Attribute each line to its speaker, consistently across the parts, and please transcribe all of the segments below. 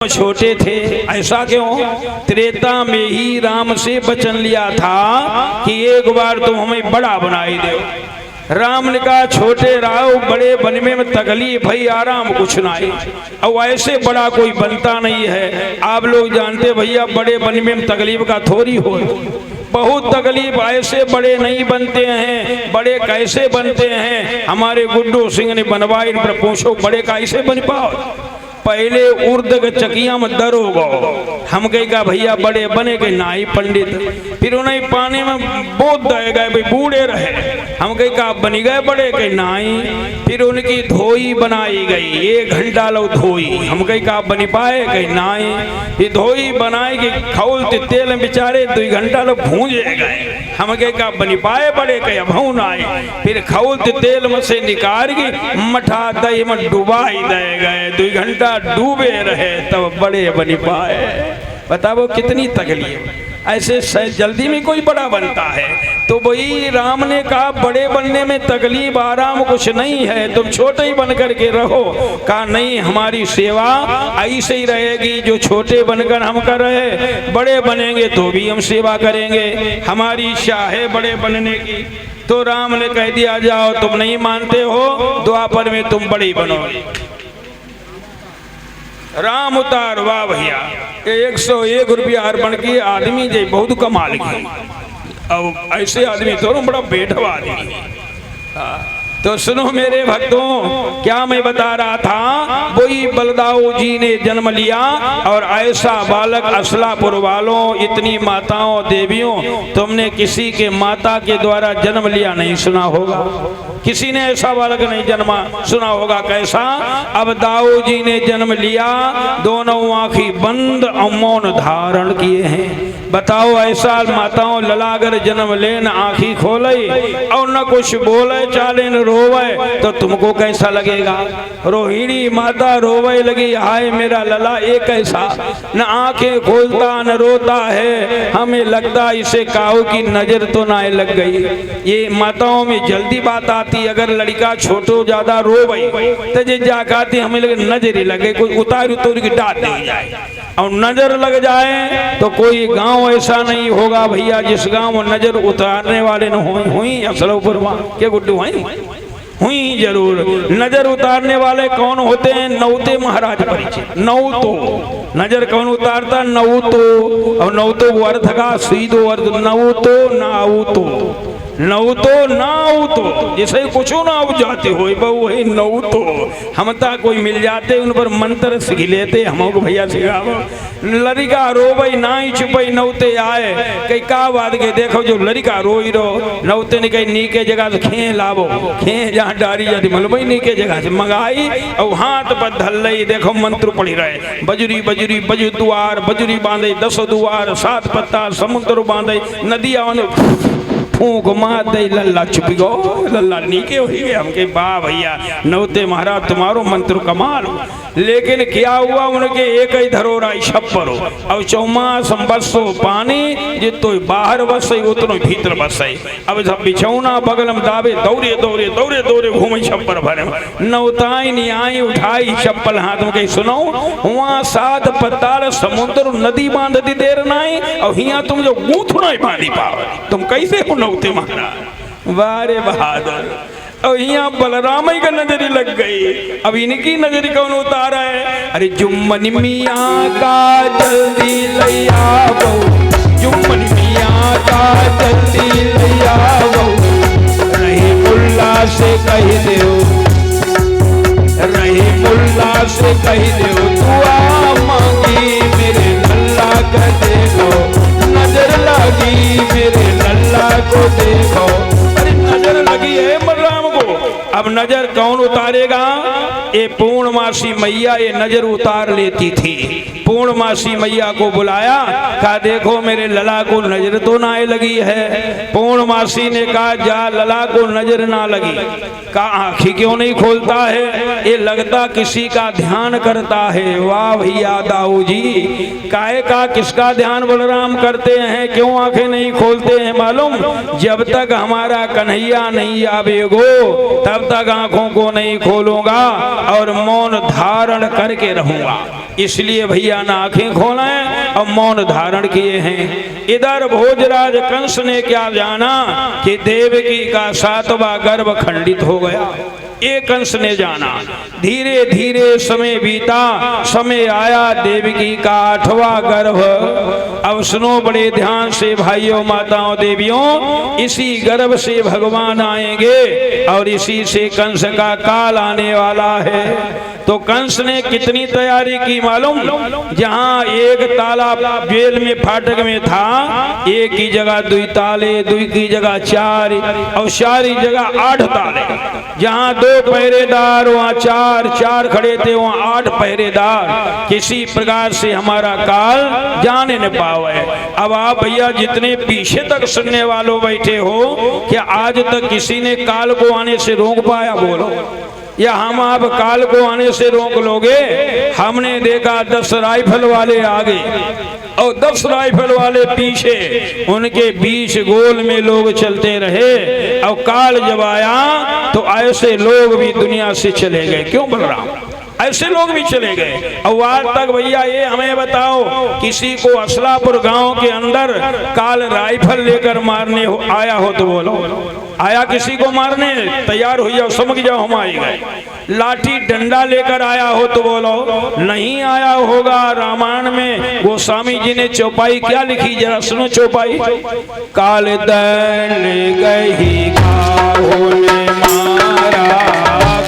Speaker 1: छोटे थे। ऐसा क्यों? त्रेता में ही राम से वचन लिया था कि एक बार तुम हमें बड़ा बनाई दो। राम ने कहा छोटे रहो, बड़े बनने में तकलीफ भाई, आराम कुछ नहीं। अब ऐसे बड़ा कोई बनता नहीं है। आप लोग जानते भैया, बड़े बनने में तकलीफ का थोड़ी हो, बहुत तकलीफ। ऐसे बड़े नहीं बनते हैं। बड़े कैसे बनते हैं? हमारे गुड्डू सिंह ने बनवाई, इन पर पूछो बड़े कैसे बन पाओ। पहले उर्द के चकिया में दरो गो, हम कहेगा भैया बड़े बने के नाई पंडित। फिर उन्हें पानी में बोध दे गए भाई, बूढ़े रहे। हम कहेगा बनी गए बड़े के नाई। फिर उनकी धोई बनाई गई, 1 घंटा लो धोई। हम कहेगा बनी पाए के नाई। ये धोई बनाई कि खौलते तेल में बेचारे 2 घंटा लो भूंजे गए। हम कहेगा बनी पाए बड़े के अभू नाई। फिर खौलते तेल में से निकाल के मठा दही में डुबाई दे गए, 2 घंटा डूबे रहे तब बड़े बन पाए। बताओ कितनी तकलीफ। ऐसे जल्दी में कोई बड़ा बनता है? तो वही राम ने कहा बड़े बनने में तकलीफ आराम कुछ नहीं है, तुम छोटे ही बन करके रहो। कहा नहीं, हमारी सेवा ऐसे ही रहेगी जो छोटे बनकर हम कर रहे। बड़े बनेंगे तो भी हम सेवा करेंगे, हमारी इच्छा है बड़े बनने की। तो राम ने कह दिया जाओ, तुम नहीं मानते हो, द्वापर में तुम बड़ी बनोगे। राम उतार, वाह भैया, 101 रुपया अर्पण किए। आदमी जे बहुत कमाल की। अब ऐसे आदमी तो बड़ा बेटवा आदमी। तो सुनो मेरे भक्तों, क्या मैं बता रहा था, वही बलदाऊ जी ने जन्म लिया। और ऐसा बालक असलापुर वालों, इतनी माताओं देवियों, तुमने किसी के माता के द्वारा जन्म लिया नहीं सुना होगा। किसी ने ऐसा बालक नहीं जन्मा सुना होगा। कैसा? अब दाऊ जी ने जन्म लिया, दोनों आंखें बंद और मौन धारण किए हैं। बताओ ऐसा माताओं ललागर जन्म लेन आंखी खोले और न कुछ बोले चाले न रोवे, तो तुमको कैसा लगेगा? रोहिणी माता रोवे लगी, हाय मेरा लला एक कैसा, न आंखें खोलता न रोता है, हमें लगता इसे काऊ की नजर तो ना लग गई। ये माताओं में जल्दी बात आती। अगर लड़का छोटो ज्यादा रोवे तो जे जाकाती हमें लगे नजर ही लगे, कोई उतार उतार की डांट नहीं जाए। और नजर लग जाए तो कोई गांव ऐसा नहीं होगा भैया जिस गांव में नजर उतारने वाले न हुई। असलपुर के गुड्डू हुई जरूर। नजर उतारने वाले कौन होते हैं? नौते महाराज परिचित। नौतो नजर कौन उतारता? नौतो। और नौतो वो अर्थ का सीधो अर्थ, नौतो नाउतो, नौतो नाउतो, जैसे कुछ ना उग जाते हो वही नौतो। हम ता कोई मिल जाते उन पर मंत्र सीख लेते, हमको भैया सिखाओ। लड़का रोबई ना ही छुपई नौते आए, कई का बात के देखो जो लड़का रोई रो, नौते ने कहीं नीके जगह से खे लावो, खे जहाँ डारी जाती मलबई नीके जगह से मंगाई और हाथ पर धल लई। देखो मंत्र पढ़ी रहे, बजरी बजरी बजु दुआर, बजरी बांधे 10 दुआर, 7 पत्ता समुद्र बांधे, नदिया फूंक मार दे, लल्ला छुप गो, लल्ला नीके हो गए। हमके वाह भैया नौते महाराज तुम्हारो मंत्र कमाल। लेकिन क्या हुआ, उनके एक ही धरोरा छप्पर हो और 24 बसो पानी, जितो बाहर बसे उतनो भीतर बसे। अब जब बिछौना बगल में दावे, दौड़े दौड़े दौड़े दौड़े घूमे छप्पर भरे, नौताई नहीं आई, उठाई चप्पल हाथ में, कहीं सुनो वहाँ 7 पत्ताल समुद्र नदी बांध दी देर नहीं, और यहाँ तुम जो गूंथना बांधी पाओ, तुम कैसे हो नौते महाराज? वारे बहादुर। और यहाँ बलराम का नजरी लग गई। अब इनकी नजरी कौन उतारा है? अरे जुम्मन मियाँ का जल्दी लिया वो, जुम्मन मियाँ का जल्दी लिया वो, रही मुल्ला से कह दो, रही मुल्ला से कह दो, दुआ मांगी मेरे लल्ला का देखो, नजर लगी मेरे लल्ला को देखो। अरे नजर लगी है बलराम को। अब नजर कौन उतारेगा? ये पूर्णमासी मैया ये नजर उतार लेती थी। पूर्णमासी मैया को बुलाया, कहा देखो मेरे लला को नजर तो ना लगी है। पूर्णमासी ने कहा जा लला को नजर ना लगी, कहा आँखें क्यों नहीं खोलता है? ये लगता किसी का ध्यान करता है। वाह भैया दाऊ जी, काहे का किसका ध्यान बलराम करते हैं? क्यों आंखें नहीं खोलते हैं मालूम? जब तक हमारा कन्हैया नहीं आवेगो तब तक आंखों को नहीं खोलूंगा और मौन धारण करके रहूंगा। इसलिए भैया ना आंखें खोलें और मौन धारण किए हैं। इधर भोजराज कंस ने क्या जाना कि देवकी का 7वां गर्भ खंडित हो गया। एक कंस ने जाना। धीरे धीरे समय बीता, समय आया देवकी का 8वां गर्भ। अब सुनो बड़े ध्यान से भाइयों माताओं देवियों, इसी गर्भ से भगवान आएंगे और इसी से कंस का काल आने वाला है। तो कंस ने कितनी तैयारी की मालूम? जहाँ एक ताला जेल में फाटक में था, एक की जगह 2 ताले, 2 की जगह 4 और 4 जगह 8 ताले। जहाँ 2 पहरेदार वहाँ 4 खड़े थे, वहाँ 8 पहरेदार। किसी प्रकार से हमारा काल जाने न पावे। अब आप भैया जितने पीछे तक सुनने वालों बैठे हो, क्या आज तक किसी ने काल को आने से रोक पाया? बोलो। या हम आप काल को आने से रोक लोगे? हमने देखा 10 राइफल वाले आगे और 10 राइफल वाले पीछे, उनके बीच गोल में लोग चलते रहे। और काल जब आया तो ऐसे लोग भी दुनिया से चले गए। क्यों बलराम? ऐसे लोग भी चले गए। और आज तक भैया ये हमें बताओ, किसी को असलापुर गांव के अंदर काल राइफल लेकर मारने आया हो तो बोलो। आया किसी को मारने? तैयार हो जाओ, समझ जाओ हम आए गए। लाठी डंडा लेकर आया हो तो बोलो। नहीं आया होगा। रामायण में गोस्वामी जी ने चौपाई क्या लिखी, जरा सुनो चौपाई। काल दंड गही काहू ने मारा,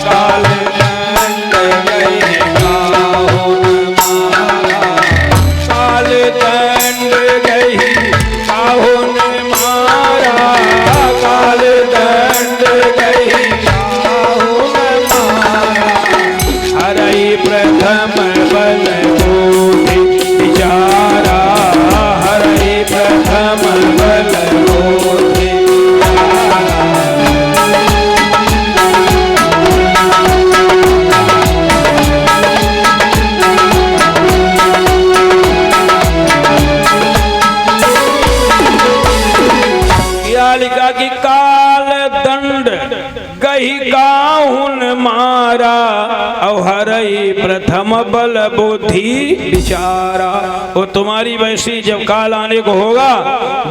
Speaker 1: काल दंड गही काहू ने मारा, काल दंड गही काहू ने मारा, काल दंड गही काहू ने मारा। हरई प्रथम बल बूढ़ी बिचारा, हरई प्रथम बल बूढ़ी लिखा कि काल दंड गही काहुन मारा, और हरई प्रथम बल बुद्धि बिचारा। वो तुम्हारी वैसी जब काल आने को होगा,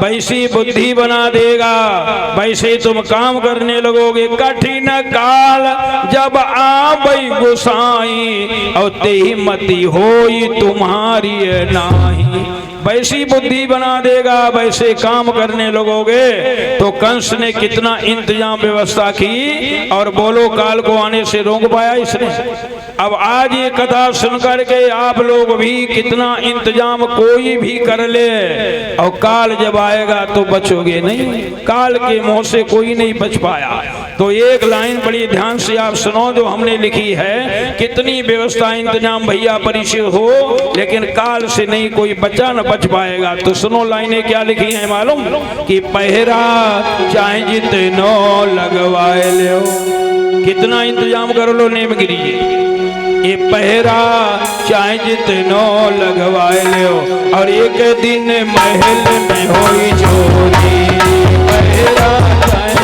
Speaker 1: वैसी बुद्धि बना देगा, वैसे तुम काम करने लगोगे। कठिन काल जब आबई गोसाई, और तेहि मति होई तुम्हारी नाही। वैसी बुद्धि बना देगा, वैसे काम करने लगोगे। तो कंस ने कितना इंतजाम व्यवस्था की, और बोलो काल को आने से रोक पाया इसने? अब आज ये कथा सुनकर के आप लोग भी कितना इंतजाम कोई भी कर ले, और काल जब आएगा तो बचोगे नहीं। काल के मुंह से कोई नहीं बच पाया। तो एक लाइन बड़ी ध्यान से आप सुनो जो हमने लिखी है। कितनी व्यवस्था इंतजाम भैया परिचय हो, लेकिन काल से नहीं कोई बच्चा न बच पाएगा। तो सुनो लाइनें क्या लिखी हैं मालूम? कि पहरा चाहे जितनो लगवाए लो। कितना इंतजाम कर लो नेमगिरी जी, ये पहरा चाहे जितनो लगवाए लो। और एक दिन महल में होई चोरी, पहरा चाहे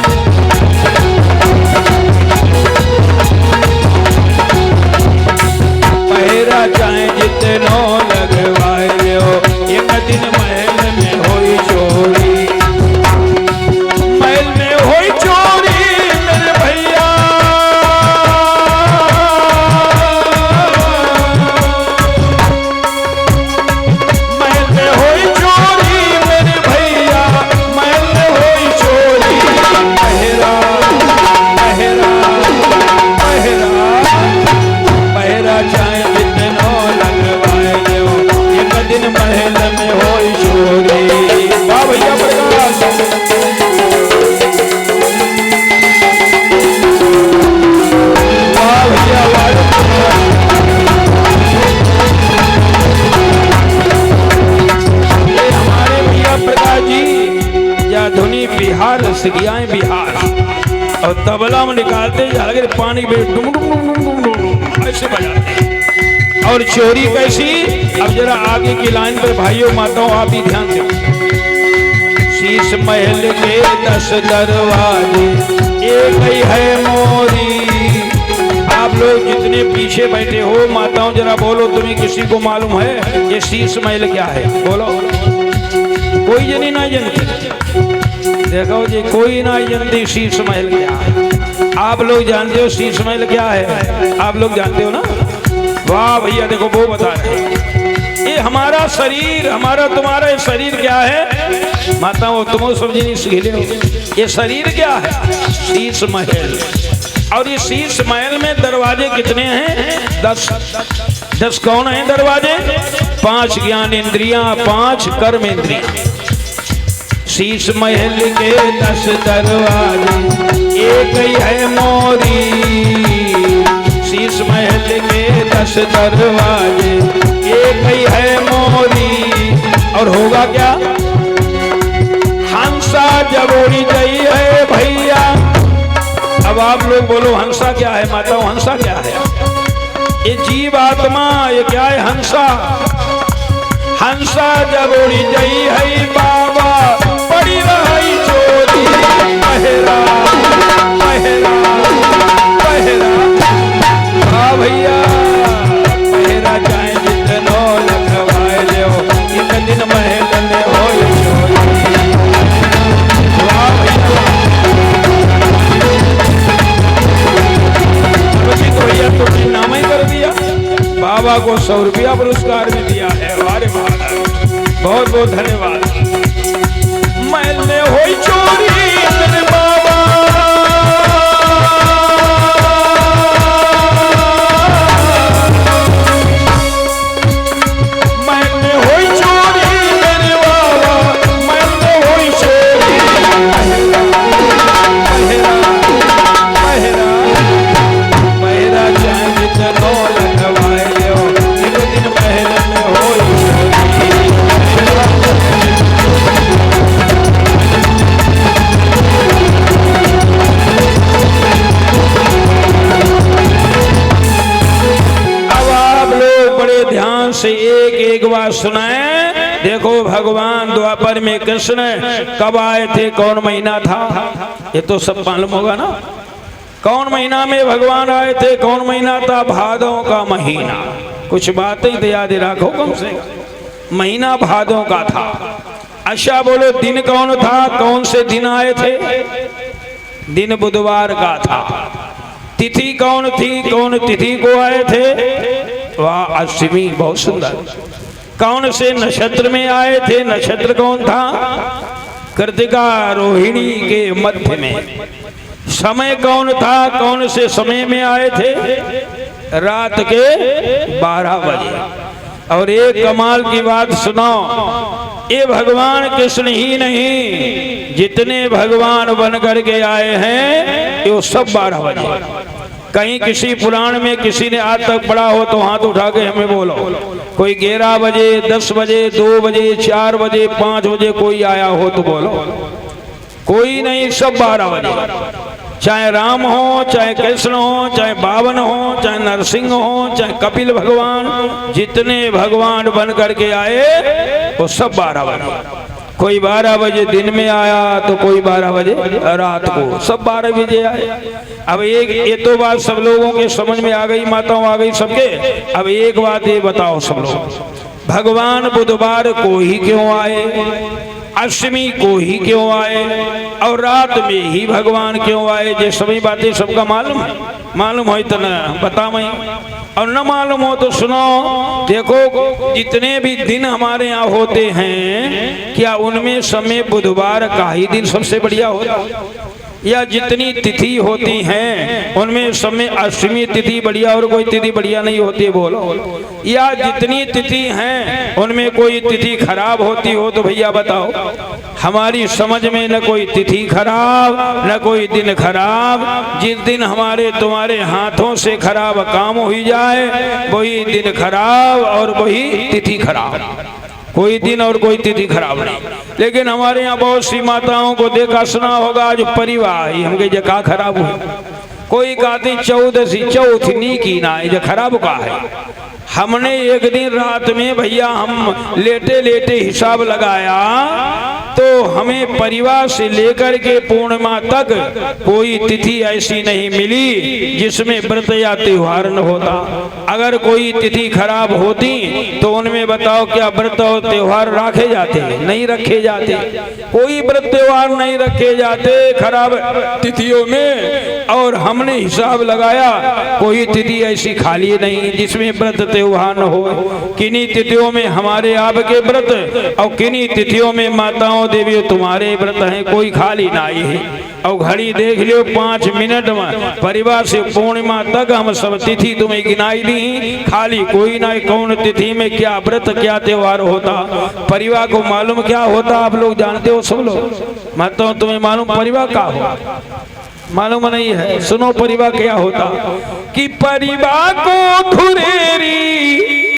Speaker 1: पहरा चाहे जितनो लगवाए लो। एक दिन महल में होई चोरी, महल में होई चोरी मेरे भैया, महल में होई चोरी मेरे भैया, महल में होई चोरी। पहरा पहरा पहरा पहरा चाहे जितनो लगवाए लो। एक दिन महल में होई चोरी। वाह भैया प्रकाश, वाह भैया वाह। ये हमारे भैया प्रकाश जी या धुनी बिहार सिगियाएं बिहार, और तबला में निकालते जाकर पानी में डुम डुम डुम डुम डुम डुम ऐसे बजाते। और चोरी कैसी? अब जरा आगे की लाइन पर भाइयों माताओं आप भी ध्यान दो। शीश महल के 10 दरवाजे, एक ही है मोरी, आप लोग जितने पीछे बैठे हो माताओं जरा बोलो, तुम्हें किसी को मालूम है ये शीश महल क्या है? बोलो, कोई जनी ना जानती। देखो जी, कोई ना जानती शीश महल क्या है। आप लोग जानते हो शीश महल क्या है? आप लोग जानते हो ना? वाह भैया, देखो वो बता रहे हैं। ये हमारा शरीर, हमारा तुम्हारा ये शरीर क्या है? माताओं तुम समझी नहीं सीखे हो, ये शरीर क्या है? शीश महल। और ये शीश महल में दरवाजे कितने हैं? 10। 10 कौन है दरवाजे? 5 ज्ञान इंद्रियां, 5 कर्म इंद्रियां। शीश महल के 10 दरवाजे, एक ही है मोरी। शीश महल के 10 दरवाजे, एक ही है मोरी। और होगा क्या? हंसा जब उड़ी गई है भैया। अब आप लोग बोलो हंसा क्या है? माताओं हंसा क्या है? ये जीव आत्मा, ये क्या है? हंसा। हंसा जब उड़ी गई है बाबा, पड़ी रही चोरी। पहरा पहरा पहरा, हाँ भैया, पहरा चाहे जितनो लखवाए ले, इन दिन महल में हो चोरी। वाह भैया, भैया तुमने नाम ही कर दिया। बाबा को 100 रुपया पुरस्कार भी दिया है। हमारे बहुत बहुत धन्यवाद। महल में होई चोरी मेरे बाबा, महल में होई चोरी मेरे बाबा, महल में होई चोरी। पहरा पहरा पहरा चाहे जितनो लगवाए लो, एक दिन महल में होई चोरी। अब आप लोग बड़े ध्यान से एक एक बात सुनाए। देखो भगवान द्वापर में कृष्ण कब आए थे, कौन महीना था? ये तो सब मालूम होगा ना। कौन महीना में भगवान आए थे? कौन महीना था? भादों का महीना। कुछ बातें ही याद रखो कम से। महीना भादों का था। अच्छा बोलो, दिन कौन था? कौन से दिन आए थे? दिन बुधवार का था। तिथि कौन थी? कौन तिथि को आए थे? वाह, अष्टमी, बहुत सुंदर। कौन से नक्षत्र में आए थे? नक्षत्र कौन था? कृतिका रोहिणी के मध्य में। समय कौन था? कौन से समय में आए थे? रात के 12 बजे। और एक कमाल की बात सुनो, ये भगवान कृष्ण ही नहीं, जितने भगवान बन करके आए हैं ये सब 12 बजे। कहीं किसी पुराण में किसी ने आज तक पढ़ा हो तो हाथ उठा के हमें बोलो। कोई 11 बजे, 10 बजे, 2 बजे, 4 बजे, 5 बजे कोई आया हो तो बोलो। कोई नहीं, सब 12 बजे। चाहे राम हो, चाहे कृष्ण हो, चाहे बावन हो, चाहे नरसिंह हो, चाहे कपिल भगवान, जितने भगवान बन करके आए वो सब 12 बजे। कोई 12 बजे दिन में आया तो कोई 12 बजे रात को, सब 12 बजे आए। अब एक ये तो बात सब लोगों के समझ में आ गई, माताओं आ गई सबके। अब एक बात ये बताओ सब लोग, भगवान बुधवार को ही क्यों आए? अष्टमी को ही क्यों आए? और रात में ही भगवान क्यों आए? ये सभी बातें सबका मालूम है। मालूम हो तो न बता मैं, और न मालूम हो तो सुनो। देखो जितने भी दिन हमारे यहाँ होते हैं, क्या उनमें समय बुधवार का ही दिन सबसे बढ़िया होता? या जितनी तिथि होती हैं उनमें समय अष्टमी तिथि बढ़िया और कोई तिथि बढ़िया नहीं होती? बोलो। या जितनी तिथि हैं उनमें कोई तिथि खराब होती हो तो भैया बताओ। हमारी समझ में न कोई तिथि खराब न कोई दिन खराब। जिस दिन हमारे तुम्हारे हाथों से खराब काम हो जाए वही दिन खराब और वही तिथि खराब। कोई दिन और कोई तिथि खराब नहीं। लेकिन हमारे यहाँ बहुत सी माताओं को देखा सुना होगा जो परिवार ही हमके जगह खराब हुई। कोई कहती 14सी चौथ नी की ना, ये खराब का है। हमने एक दिन रात में भैया हम लेटे लेटे हिसाब लगाया तो हमें परिवार से लेकर के पूर्णिमा तक कोई तिथि ऐसी नहीं मिली जिसमें व्रत या त्योहार न होता। अगर कोई तिथि खराब होती तो उनमें बताओ क्या व्रत और त्योहार रखे जाते? नहीं रखे जाते। कोई व्रत त्योहार नहीं रखे जाते खराब तिथियों में। और हमने हिसाब लगाया कोई तिथि ऐसी खाली नहीं जिसमें व्रत त्योहार न हो। किन्हीं तिथियों में हमारे आपके व्रत और किन्हीं तिथियों में माताओं देवियों तुम्हारे व्रत हैं, कोई खाली नहीं है। और घड़ी देख लियो 5 मिनट में परिवार से पूर्णिमा तक हम सब तिथि तुम्हें गिनाई दी, खाली कोई ना। कौन तिथि में क्या व्रत क्या त्योहार होता परिवार को मालूम क्या होता? आप लोग जानते हो सब लोग? मतलब तुम्हें मालूम परिवार क्या हो? मालूम नहीं है? सुनो परिवार क्या होता कि परिवार को धुरेरी